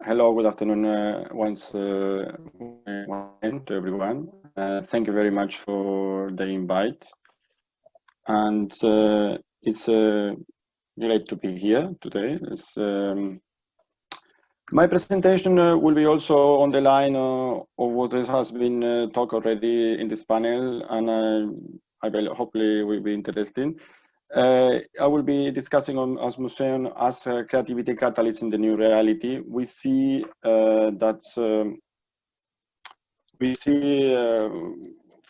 Hello, good afternoon once again to everyone. Thank you very much for the invite. And it's great to be here today. My presentation will be also on the line of what has been talked already in this panel, and I will hopefully will be interesting. I will be discussing on as museum as a creativity catalyst in the new reality. We see for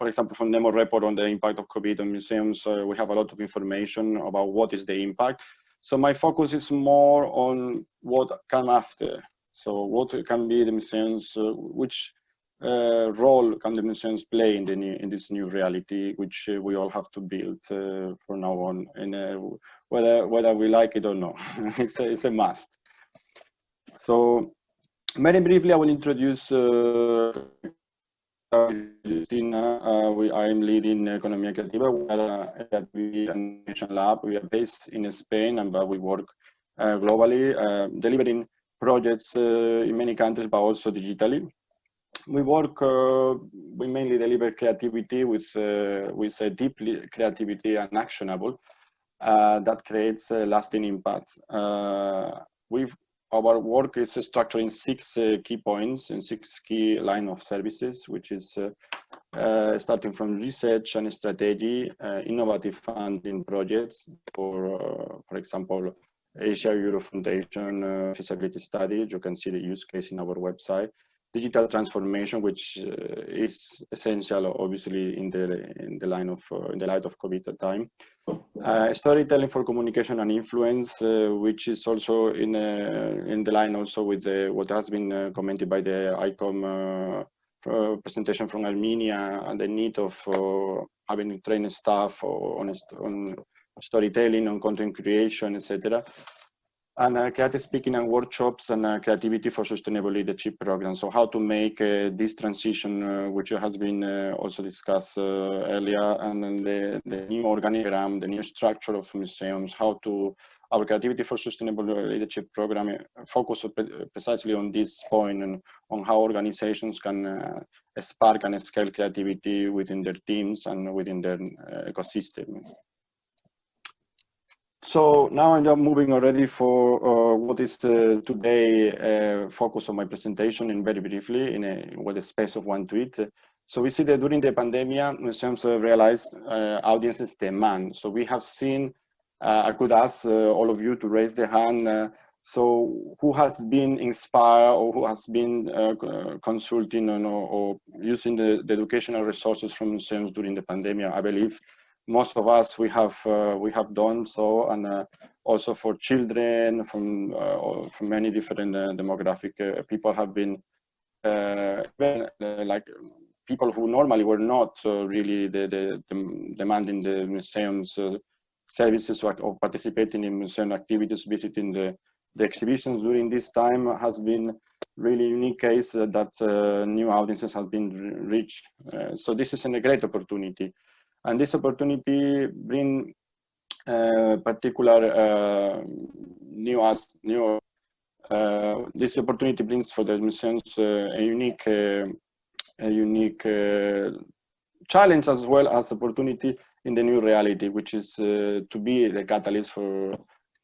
example, from Nemo report on the impact of COVID on museums, we have a lot of information about what is the impact. So my focus is more on what come after. So what can be the museums, which role can the museums play in this new reality, which we all have to build from now on, and whether we like it or not, it's a must. So very briefly, I will introduce Justina. I am leading Economía Creativa. We are a animation lab. We are based in Spain, but we work globally, delivering projects in many countries, but also digitally. We work. We mainly deliver creativity with deep creativity and actionable that creates lasting impact. Our work is structured in 6 key points and 6 key line of services, which is starting from research and strategy, innovative funding projects for example, Asia Euro Foundation feasibility study. You can see the use case in our website. Digital transformation, which is essential, obviously, in the light of COVID at time. Storytelling for communication and influence, which is also in the line also with what has been commented by the ICOM presentation from Armenia, and the need of having trained staff on storytelling, on content creation, etc. And creative speaking and workshops, and creativity for sustainable leadership programs. So how to make this transition, which has been also discussed earlier, and then the new organigram, the new structure of museums, our creativity for sustainable leadership program focus precisely on this point, and on how organizations can spark and scale creativity within their teams and within their ecosystem. So now I'm moving already for what is today focus of my presentation, and very briefly with a space of 1 tweet. So we see that during the pandemic, museums realized audiences demand. So we have seen, I could ask all of you to raise the hand. So who has been inspired, or who has been consulting or using the educational resources from museums during the pandemic? I believe most of us we have done so, and also for children from many different demographic people have been like people who normally were not really demanding the museums services, or participating in museum activities, visiting the exhibitions during this time, has been really unique case that new audiences have been reached. So this is a great opportunity. And this opportunity bring particular this opportunity brings for the museums a unique challenge, as well as opportunity in the new reality, which is to be the catalyst for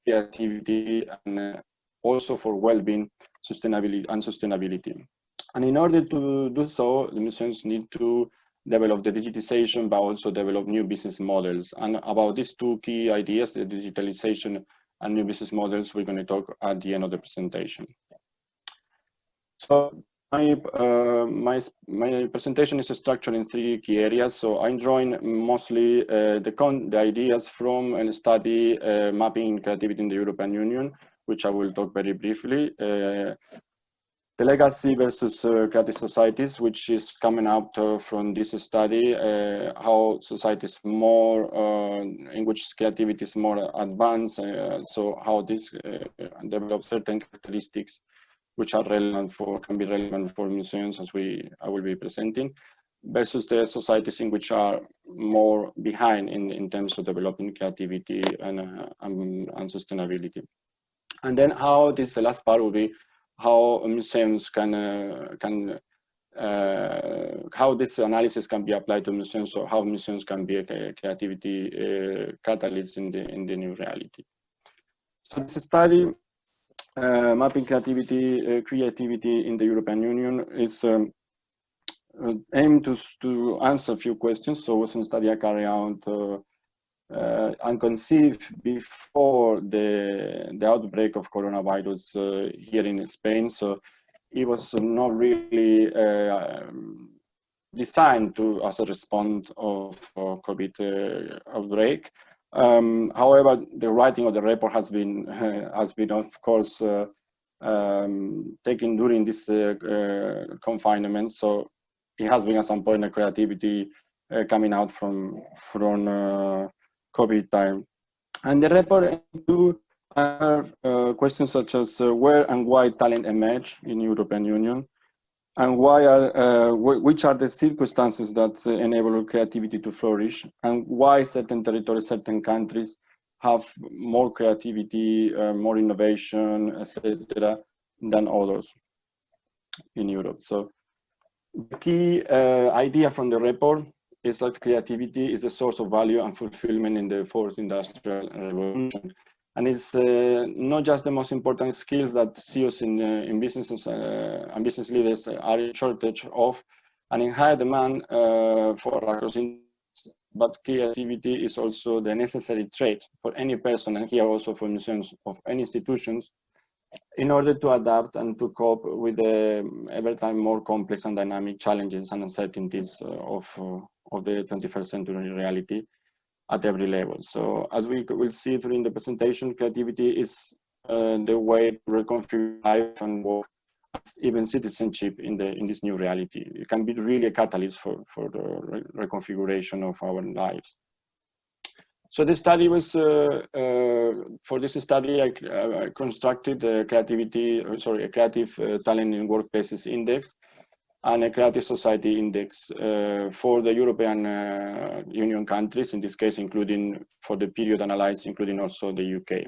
creativity and also for well-being, sustainability. And in order to do so, the museums need to develop the digitization, but also develop new business models. And about these 2 key ideas, the digitalization and new business models, we're going to talk at the end of the presentation. So my presentation is structured in 3 key areas. So I'm drawing mostly the ideas from a study mapping creativity in the European Union, which I will talk very briefly. The legacy versus creative societies, which is coming out from this study, how societies more, in which creativity is more advanced, so how this develop certain characteristics which are relevant can be relevant for museums, as I will be presenting, versus the societies in which are more behind in terms of developing creativity and sustainability. And then how this, the last part will be how museums how this analysis can be applied to museums, or how museums can be a creativity catalyst in the new reality. So this study, mapping creativity in the European Union, is aimed to answer a few questions. So it was a study I carried out and conceived before the outbreak of coronavirus here in Spain. So it was not really designed as a response of COVID outbreak. However, the writing of the report has been of course taken during this confinement. So it has been at some point a creativity coming out from COVID time, and the report do questions such as where and why talent emerge in European Union, and which are the circumstances that enable creativity to flourish, and why certain territories, certain countries have more creativity, more innovation, etc., than others in Europe. So the key idea from the report is that creativity is the source of value and fulfillment in the fourth industrial revolution. And it's not just the most important skills that CEOs in businesses and business leaders are in shortage of and in high demand for across industries, but creativity is also the necessary trait for any person, and here also for museums of any institutions, in order to adapt and to cope with the every time more complex and dynamic challenges and uncertainties of the 21st century reality at every level. So as we will see during the presentation, creativity is the way to reconfigure life and work, even citizenship in this new reality. It can be really a catalyst for the reconfiguration of our lives. So the study was, for this study, I constructed a creative talent in workplaces index and a creative society index for the European Union countries, in this case, including for the period analyzed, including also the UK.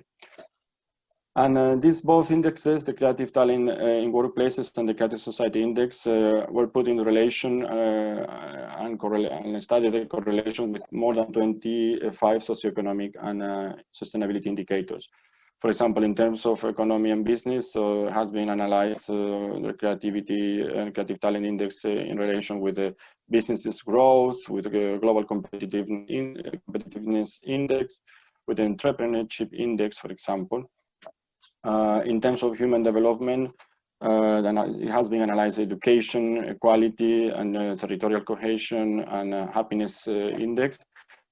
And these both indexes, the creative talent in workplaces and the creative society index, were put in relation and studied the correlation with more than 25 socioeconomic and sustainability indicators. For example, in terms of economy and business, has been analyzed the creativity and creative talent index in relation with the business's growth, with the global competitiveness index, with the entrepreneurship index, for example. In terms of human development, then it has been analyzed education, equality, and territorial cohesion and happiness index,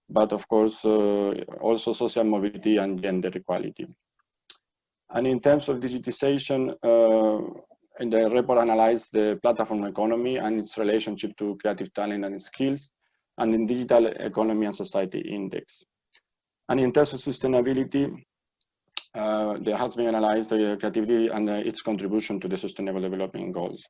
but of course also social mobility and gender equality. And in terms of digitization, in the report analyzed the platform economy and its relationship to creative talent and skills, and in digital economy and society index. And in terms of sustainability, there has been analyzed the creativity and its contribution to the Sustainable Development Goals.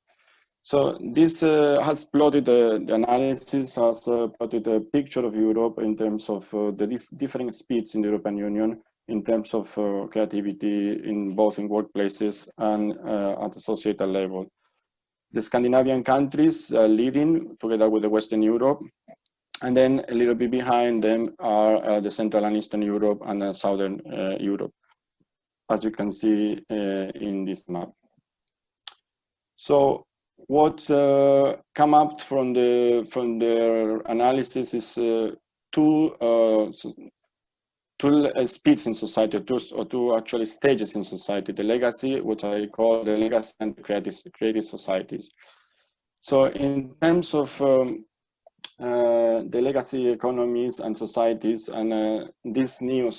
So this has plotted the analysis, has plotted a picture of Europe in terms of the different speeds in the European Union, in terms of creativity in both in workplaces and at the societal level. The Scandinavian countries leading together with the Western Europe, and then a little bit behind them are the Central and Eastern Europe and Southern Europe, as you can see in this map. So what come up from the analysis is two speeds in society, or two actually stages in society: the legacy, what I call the legacy, and the creative societies. So in terms of the legacy economies and societies and these new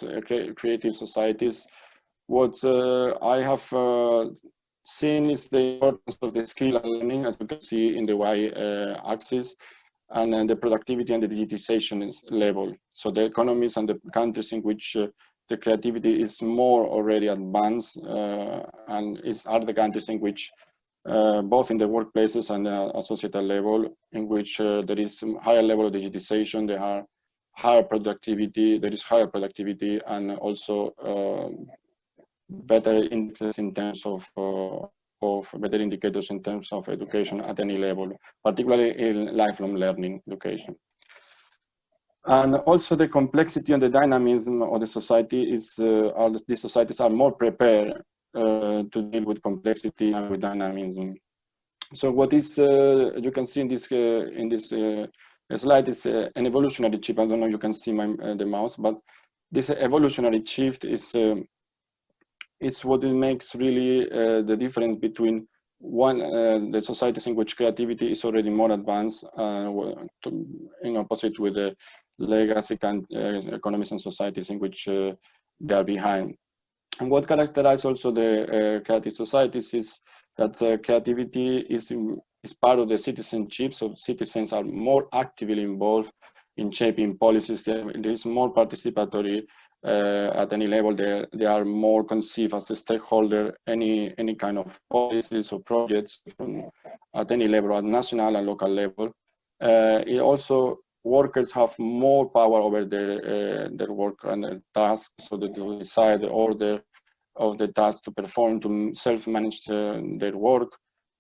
creative societies, what I have seen is the importance of the skill and learning, as you can see in the y-axis, and the productivity and the digitization level. So the economies and the countries in which the creativity is more already advanced and are the countries in which both in the workplaces and at societal level, in which there is higher level of digitization, there are higher productivity, and also better indexes in terms of better indicators in terms of education at any level, particularly in lifelong learning education. And also the complexity and the dynamism of the society is, these societies are more prepared to deal with complexity and with dynamism. So what is, you can see in this slide is an evolutionary shift. I don't know if you can see the mouse, but this evolutionary shift is it's what it makes really the difference between the societies in which creativity is already more advanced, in opposite with the legacy economies and societies in which they are behind. And what characterizes also the creative societies is that creativity is part of the citizenship, so citizens are more actively involved in shaping policies. There is more participatory at any level. They are more conceived as a stakeholder. Any kind of policies or projects at any level, at national and local level. It also, workers have more power over their work and their tasks, so that they decide the order of the tasks to perform, to self-manage their work,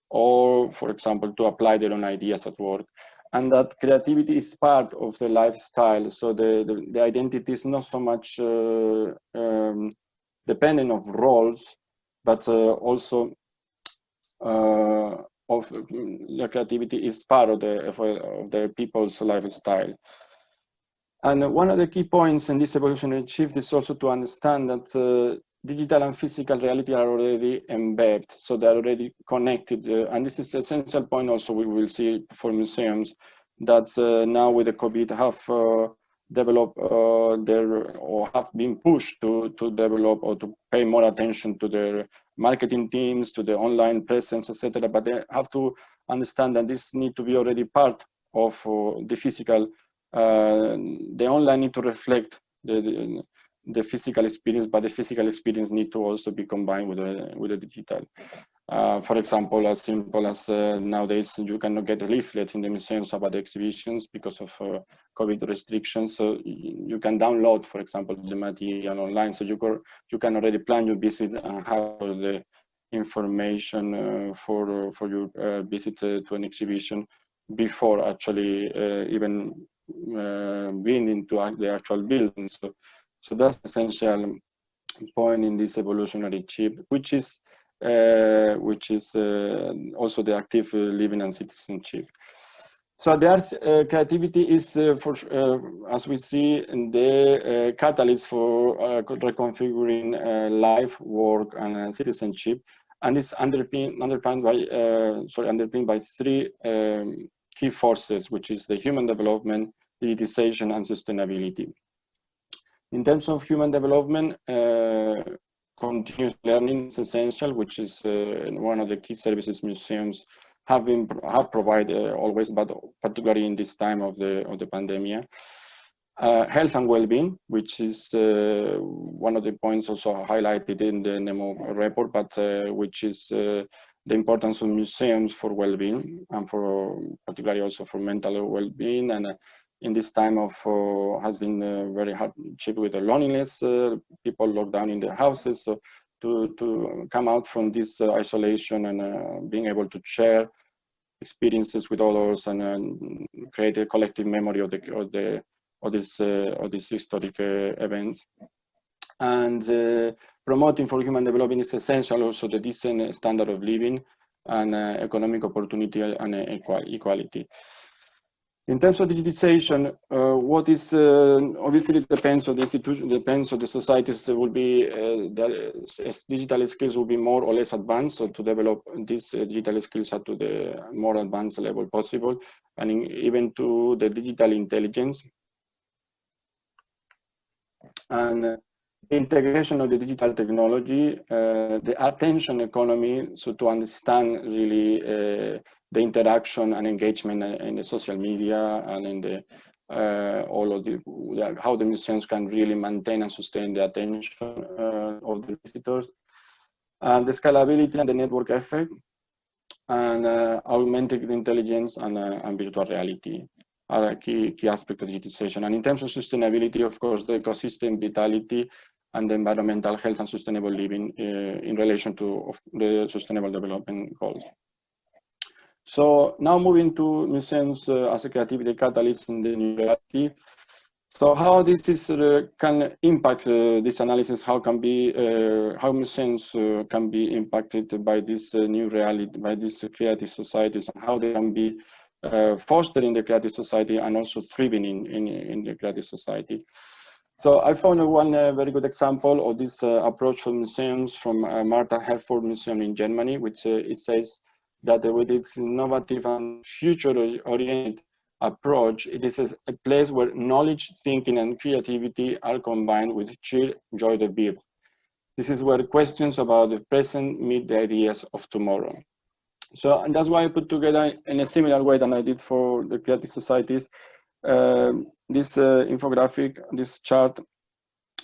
or, for example, to apply their own ideas at work. And that creativity is part of the lifestyle, so the identity is not so much dependent of roles, but also of the creativity is part of the people's lifestyle. And one of the key points in this evolutionary shift is also to understand that digital and physical reality are already embedded, so they're already connected. And this is the essential point also we will see for museums, that now with the COVID have developed or have been pushed to develop or to pay more attention to their marketing teams, to the online presence, etc. But they have to understand that this needs to be already part of the physical. The online need to reflect the physical experience, but the physical experience need to also be combined with the digital. For example, as simple as nowadays you cannot get leaflets in the museums about the exhibitions because of COVID restrictions. So you can download, for example, the material online. So you can already plan your visit and have the information for your visit to an exhibition before actually even being into the actual building. So that's the essential point in this evolutionary shift, which is also the active living and citizenship. So the creativity is, as we see, the catalyst for reconfiguring life, work, and citizenship, and it's underpinned by three key forces, which is the human development, digitization, and sustainability. In terms of human development, continuous learning is essential, which is one of the key services museums have provided always, but particularly in this time of the pandemic. Health and well-being, which is one of the points also highlighted in the NEMO report, but which is the importance of museums for well-being, and for particularly also for mental well-being. And in this time of has been very hard with the loneliness, people locked down in their houses. So to come out from this isolation and being able to share experiences with others and create a collective memory of these historic events. And promoting for human development is essential also the decent standard of living and economic opportunity and equality. In terms of digitization, what is obviously it depends on the institution, depends on the societies. Will be digital skills will be more or less advanced. So to develop these digital skills up to the more advanced level possible, and even to the digital intelligence and the integration of the digital technology, the attention economy. So to understand really the interaction and engagement in the social media and in the all of the how the museums can really maintain and sustain the attention of the visitors, and the scalability and the network effect, and augmented intelligence and virtual reality are a key aspect of digitization. And in terms of sustainability, of course, the ecosystem vitality and the environmental health and sustainable living in relation to the Sustainable Development Goals. So now moving to museums as a creativity catalyst in the new reality. So how this is can impact this analysis? How can be how museums can be impacted by this new reality, by these creative societies, and how they can be fostered in the creative society and also thriving in the creative society. So I found one very good example of this approach for museums from Martha Herford Museum in Germany, which it says that with its innovative and future-oriented approach, it is a place where knowledge, thinking, and creativity are combined with sheer joie de vivre. This is where questions about the present meet the ideas of tomorrow. So, and that's why I put together in a similar way than I did for the creative societies, this infographic, this chart,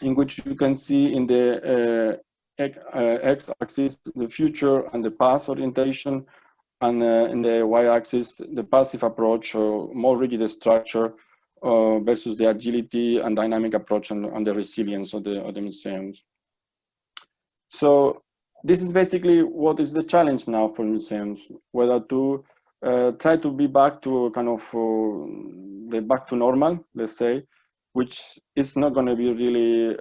in which you can see in the x-axis the future and the past orientation, and in the y-axis the passive approach, or more rigid structure, versus the agility and dynamic approach on the resilience of the museums. So this is basically what is the challenge now for museums, whether to try to be back to kind of the back to normal, let's say, which is not going to be really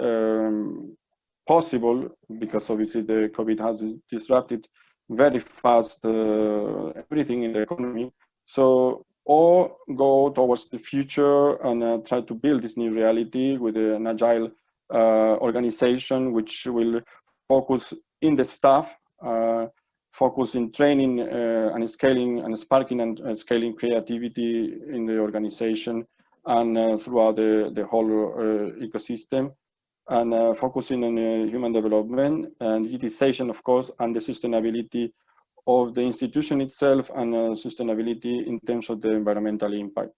possible, because obviously the COVID has disrupted very fast everything in the economy. So, or go towards the future and try to build this new reality with an agile organization, which will focus in the staff, focus in training and scaling and sparking and scaling creativity in the organization and throughout the whole ecosystem, and focusing on human development and digitization, of course, and the sustainability of the institution itself, and sustainability in terms of the environmental impact.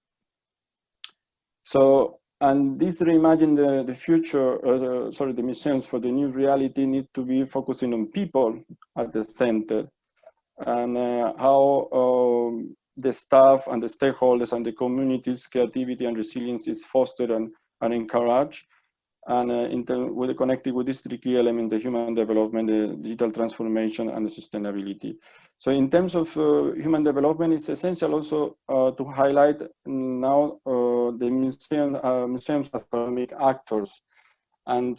So, and this reimagine the future, the museums for the new reality need to be focusing on people at the center, and how the staff and the stakeholders and the community's creativity and resilience is fostered and encouraged, and with connected with these three key elements: the human development, the digital transformation, and the sustainability. So in terms of human development, it's essential also to highlight now the museums as economic actors. And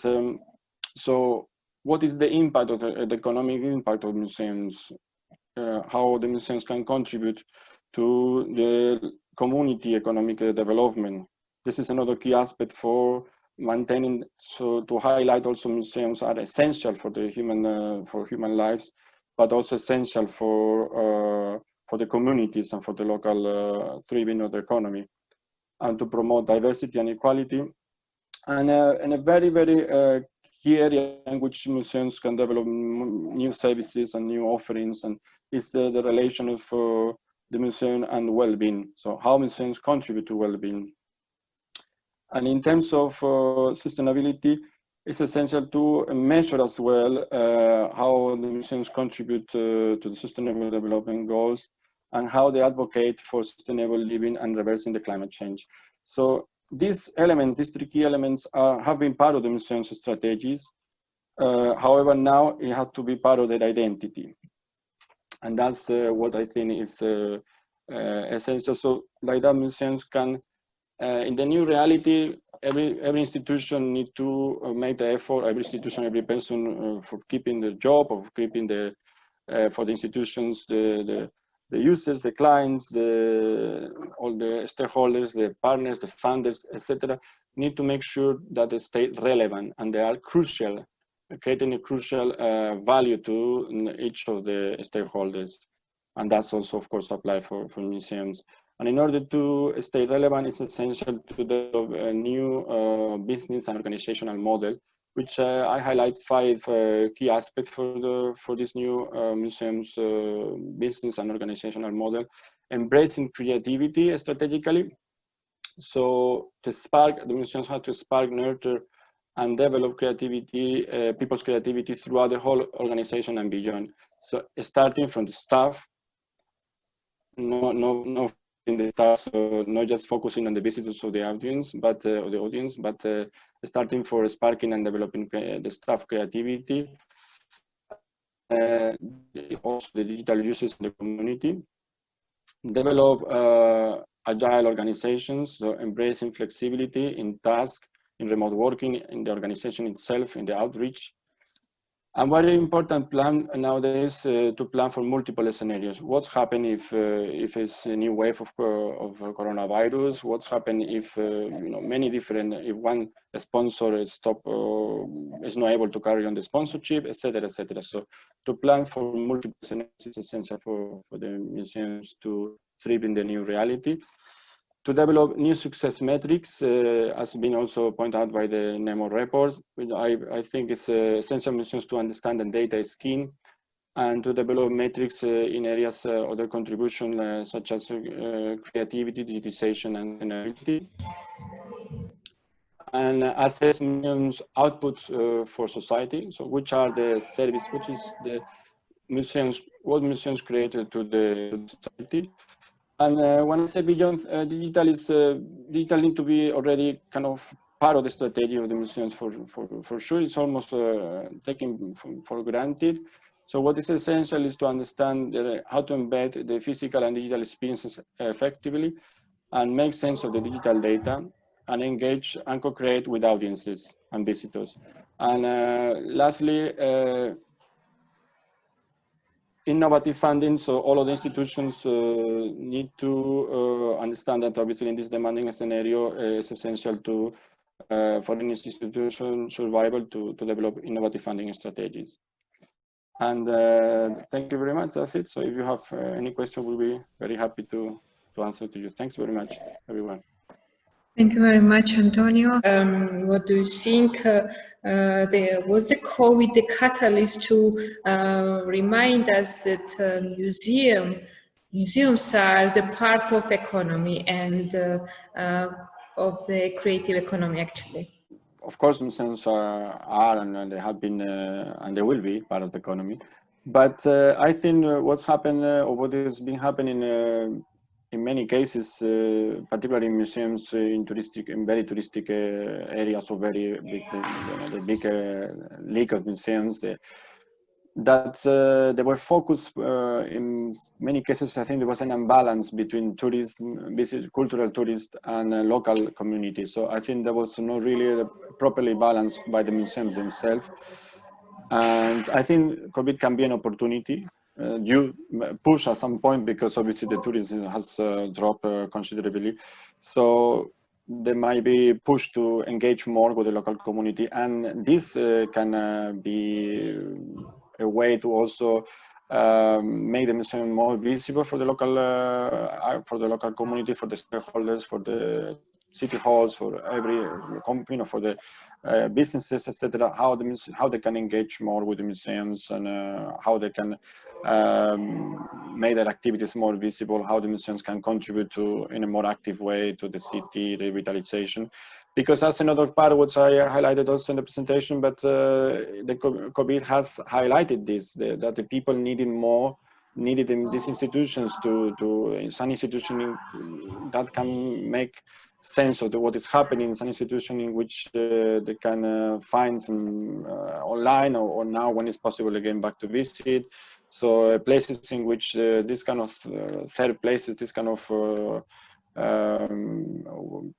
so what is the impact of the economic impact of museums? How the museums can contribute to the community economic development. This is another key aspect for maintaining, so to highlight also museums are essential for the human lives, but also essential for the communities and for the local thriving of the economy, and to promote diversity and equality. And a very, very key area in which museums can develop new services and new offerings, and is the relation of the museum and well-being. So how museums contribute to well-being. And in terms of sustainability, it's essential to measure as well how the museums contribute to the Sustainable Development Goals, and how they advocate for sustainable living and reversing the climate change. So these elements, these three key elements, have been part of the museum's strategies. However, now it has to be part of their identity. And that's what I think is essential. So like that, museums can, in the new reality, every institution need to make the effort, every institution, every person, for keeping the job, of keeping the, for the institutions, the users, the clients, all the stakeholders, the partners, the funders, etc., need to make sure that they stay relevant and they are crucial, creating a crucial value to each of the stakeholders. And that's also, of course, applied for museums. And in order to stay relevant, it's essential to develop a new business and organizational model, which I highlight 5 key aspects for this new museum's business and organizational model. Embracing creativity strategically. So to spark, the museums have to spark, nurture, and develop creativity, people's creativity throughout the whole organization and beyond. So starting from the staff, no in the staff, so not just focusing on the visitors or the audience, but starting for sparking and developing the staff creativity, also the digital users in the community. Develop agile organizations, so embracing flexibility in tasks, in remote working, in the organization itself, in the outreach. And very important plan nowadays to plan for multiple scenarios. What's happened if it's a new wave of coronavirus? What's happened if many different, if one sponsor is is not able to carry on the sponsorship, etc., etc. So to plan for multiple scenarios is essential for the museums to thrive in the new reality. To develop new success metrics, has been also pointed out by the NEMO report, which I think is essential museums to understand the data is key, and to develop metrics in areas of their contribution, such as creativity, digitization, and sustainability. And assess museums' outputs for society. So which are the service, which is the museums, what museums created to the society. And when I say beyond digital, is digital need to be already kind of part of the strategy of the museums for sure. It's almost taken for granted. So what is essential is to understand how to embed the physical and digital experiences effectively, and make sense of the digital data, and engage and co-create with audiences and visitors. And lastly, innovative funding. So all of the institutions need to understand that obviously in this demanding scenario, it's essential to for an institution survival to develop innovative funding strategies. And thank you very much. That's it. So if you have any question, we'll be very happy to answer to you. Thanks very much, everyone. Thank you very much, Antonio. What do you think was the COVID the catalyst to remind us that museums are the part of economy and of the creative economy, actually? Of course, museums are and they have been and they will be part of the economy. But I think what's happened or what has been happening in many cases, particularly in museums in very touristic areas, or very big, the big league of museums, that they were focused in many cases. I think there was an imbalance between tourism, cultural tourists, and local community. So I think there was not really properly balanced by the museums themselves. And I think COVID can be an opportunity. You push at some point, because obviously the tourism has dropped considerably. So there might be push to engage more with the local community, and this can be a way to also make the museum more visible for the local community, for the stakeholders, for the city halls, for every for the businesses, etc. How they can engage more with the museums, and how they can make their activities more visible, how the museums can contribute to in a more active way to the city revitalization. Because that's another part which I highlighted also in the presentation, but the COVID has highlighted this, that the people needed in these institutions to some institution that can make sense of what is happening, some institution in which they can find some online, or now when it's possible again back to visit. So places in which this kind of third places, this kind of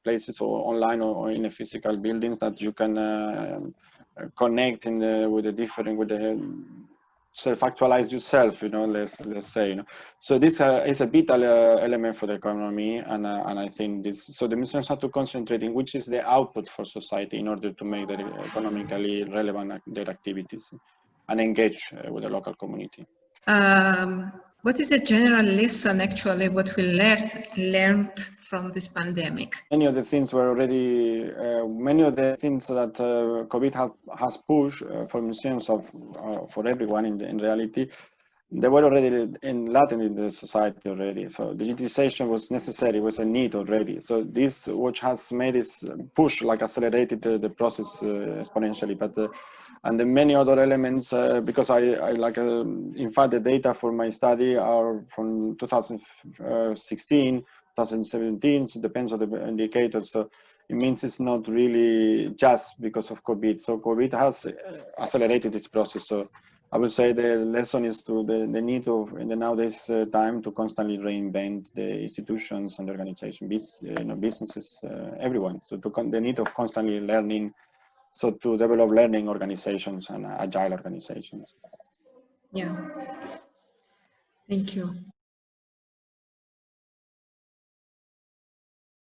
places, or online or in a physical buildings, that you can connect with the self-actualize yourself, let's say, So this is a vital element for the economy, and I think this. So the museums have to concentrate in which is the output for society in order to make that economically relevant their activities, and engage with the local community. What is a general lesson, actually, what we learned from this pandemic? Many of the things were already, many of the things that COVID has pushed for museums for everyone in reality, they were already latent in the society already. So digitization was necessary, was a need already. So this, which has made this push, like accelerated the process exponentially. But and the many other elements, because I in fact, the data for my study are from 2016, 2017, so it depends on the indicators. So it means it's not really just because of COVID. So COVID has accelerated this process. So I would say the lesson is to the need of, in the nowadays time, to constantly reinvent the institutions and the organization, businesses, everyone. So the need of constantly learning, so to develop learning organizations and agile organizations. Yeah. Thank you.